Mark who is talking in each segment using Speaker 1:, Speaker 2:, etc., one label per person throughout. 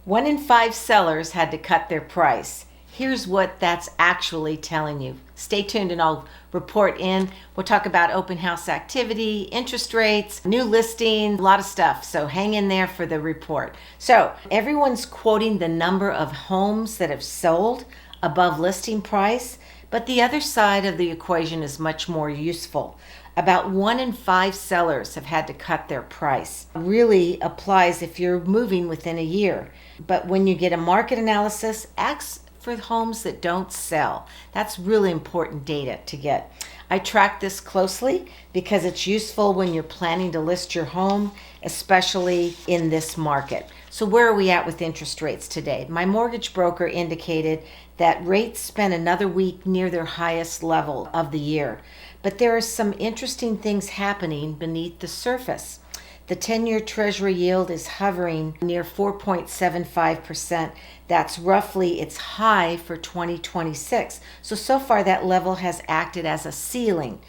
Speaker 1: 1 in 5 sellers had to cut their price. Here's what that's actually telling you. Stay tuned and I'll report in. We'll talk about open house activity, interest rates, new listings, a lot of stuff. So hang in there for the report. So everyone's quoting the number of homes that have sold above listing price, but the other side of the equation is much more useful. About 1 in 5 sellers have had to cut their price. Really applies if you're moving within a year. But when you get a market analysis, ask for homes that don't sell. That's really important data to get. I track this closely because it's useful when you're planning to list your home, especially in this market. So where are we at with interest rates today? My mortgage broker indicated that rates spent another week near their highest level of the year. But there are some interesting things happening beneath the surface. The 10-year Treasury yield is hovering near 4.75%. That's roughly its high for 2026. So far that level has acted as a ceiling.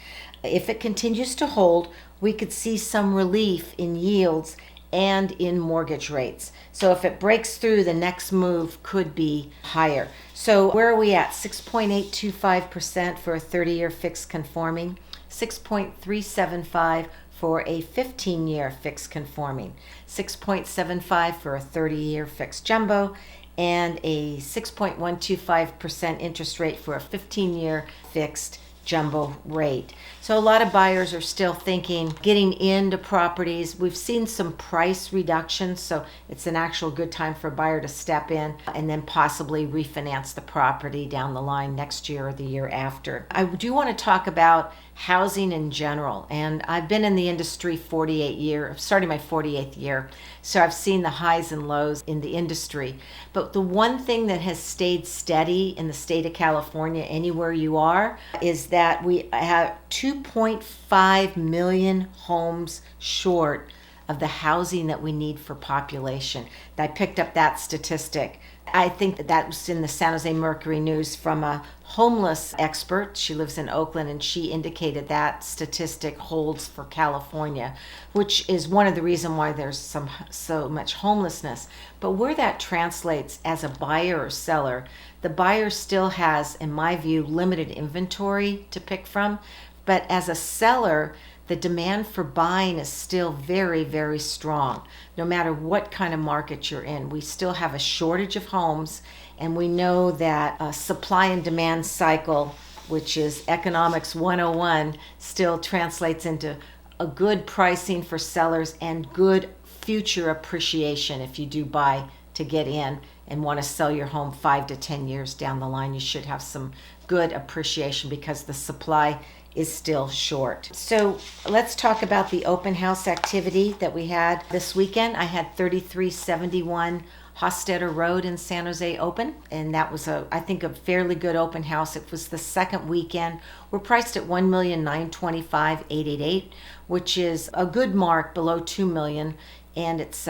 Speaker 1: If it continues to hold, we could see some relief in yields and in mortgage rates. So if it breaks through, the next move could be higher. So where are we at? 6.825% for a 30-year fixed conforming, 6.375 for a 15-year fixed conforming, 6.75 for a 30-year fixed jumbo, and a 6.125% interest rate for a 15-year fixed jumbo rate. So a lot of buyers are still thinking getting into properties. We've seen some price reductions, so it's an actual good time for a buyer to step in and then possibly refinance the property down the line next year or the year after. I do want to talk about housing in general, and I've been in the industry 48 years, starting my 48th year, so I've seen the highs and lows in the industry. But the one thing that has stayed steady in the state of California, anywhere you are, is that we have 2.5 million homes short of the housing that we need for population. I picked up that statistic. I think that was in the San Jose Mercury News from a homeless expert. She lives in Oakland, and she indicated that statistic holds for California, which is one of the reasons why there's so much homelessness. But where that translates as a buyer or seller, the buyer still has, in my view, limited inventory to pick from. But as a seller, the demand for buying is still very, very strong. No matter what kind of market you're in, we still have a shortage of homes, and we know that a supply and demand cycle, which is economics 101, still translates into a good pricing for sellers and good future appreciation. If you do buy to get in and want to sell your home 5 to 10 years down the line, you should have some good appreciation because the supply is still short. So let's talk about the open house activity that we had this weekend. I had 3371 Hostetter Road in San Jose open, and that was I think a fairly good open house. It was the second weekend. We're priced at $1,925,888, which is a good mark below $2 million. And it's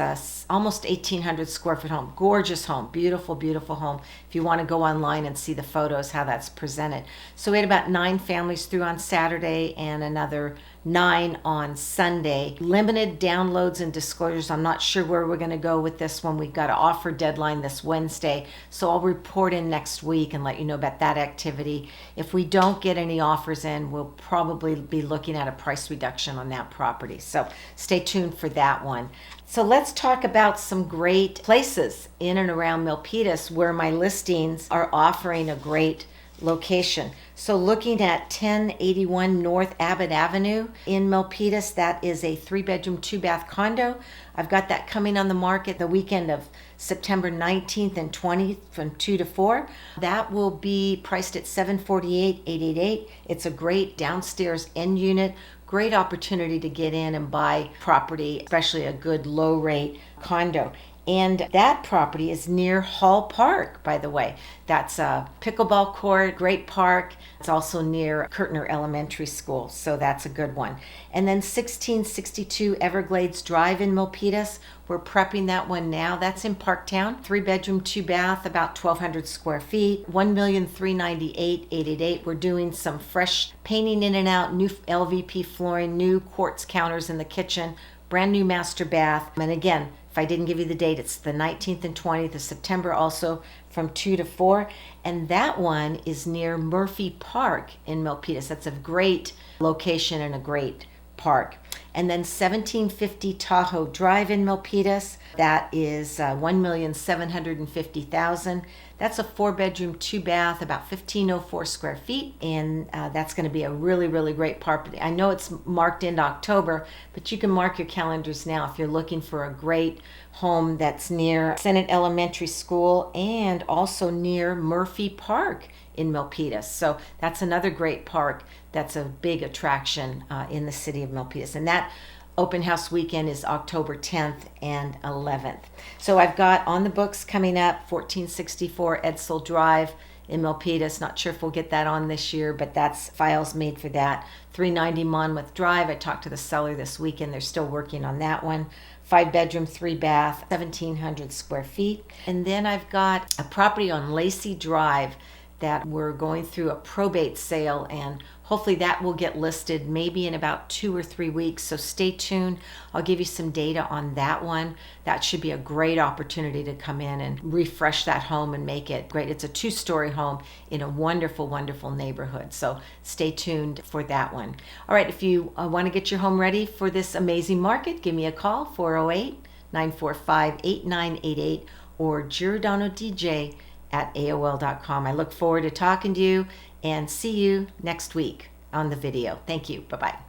Speaker 1: almost 1,800 square foot home. Gorgeous home, beautiful, beautiful home. If you want to go online and see the photos, how that's presented. So we had about 9 families through on Saturday and another 9 on Sunday. Limited downloads and disclosures. I'm not sure where we're going to go with this one. We've got an offer deadline this Wednesday. So I'll report in next week and let you know about that activity. If we don't get any offers in, we'll probably be looking at a price reduction on that property. So stay tuned for that one. So let's talk about some great places in and around Milpitas where my listings are offering a great location. So looking at 1081 North Abbott Avenue in Milpitas, that is a 3-bedroom, 2-bath condo. I've got that coming on the market the weekend of September 19th and 20th from 2 to 4. That will be priced at $748,888. It's a great downstairs end unit. Great opportunity to get in and buy property, especially a good low rate condo. And that property is near Hall Park, by the way. That's a pickleball court, great park. It's also near Kirtner Elementary School, so that's a good one. And then 1662 Everglades Drive in Milpitas. We're prepping that one now. That's in Parktown. 3-bedroom, 2-bath, about 1,200 square feet. $1,398,888. We're doing some fresh painting in and out, new LVP flooring, new quartz counters in the kitchen, brand new master bath, and again, If I didn't give you the date, it's the 19th and 20th of September, also from 2 to 4. And that one is near Murphy Park in Milpitas. That's a great location and a great park. And then 1750 Tahoe Drive in Milpitas. That is $1,750,000. That's a 4-bedroom, 2-bath, about 1,504 square feet. And that's going to be a really, really great park. I know it's marked into October, but you can mark your calendars now if you're looking for a great home that's near Senate Elementary School and also near Murphy Park in Milpitas. So that's another great park that's a big attraction in the city of Milpitas. And that open house weekend is October 10th and 11th. So I've got on the books coming up 1464 Edsel Drive in Milpitas. Not sure if we'll get that on this year, but that's files made for that. 390 Monmouth Drive. I talked to the seller this weekend. They're still working on that one. 5-bedroom, 3-bath, 1,700 square feet. And then I've got a property on Lacey Drive that we're going through a probate sale, and hopefully that will get listed maybe in about 2 or 3 weeks. So stay tuned. I'll give you some data on that one. That should be a great opportunity to come in and refresh that home and make it great. It's a 2-story home in a wonderful, wonderful neighborhood. So stay tuned for that one. All right, if you want to get your home ready for this amazing market, give me a call, 408-945-8988 or giordanodj@aol.com. I look forward to talking to you and see you next week on the video. Thank you. Bye-bye.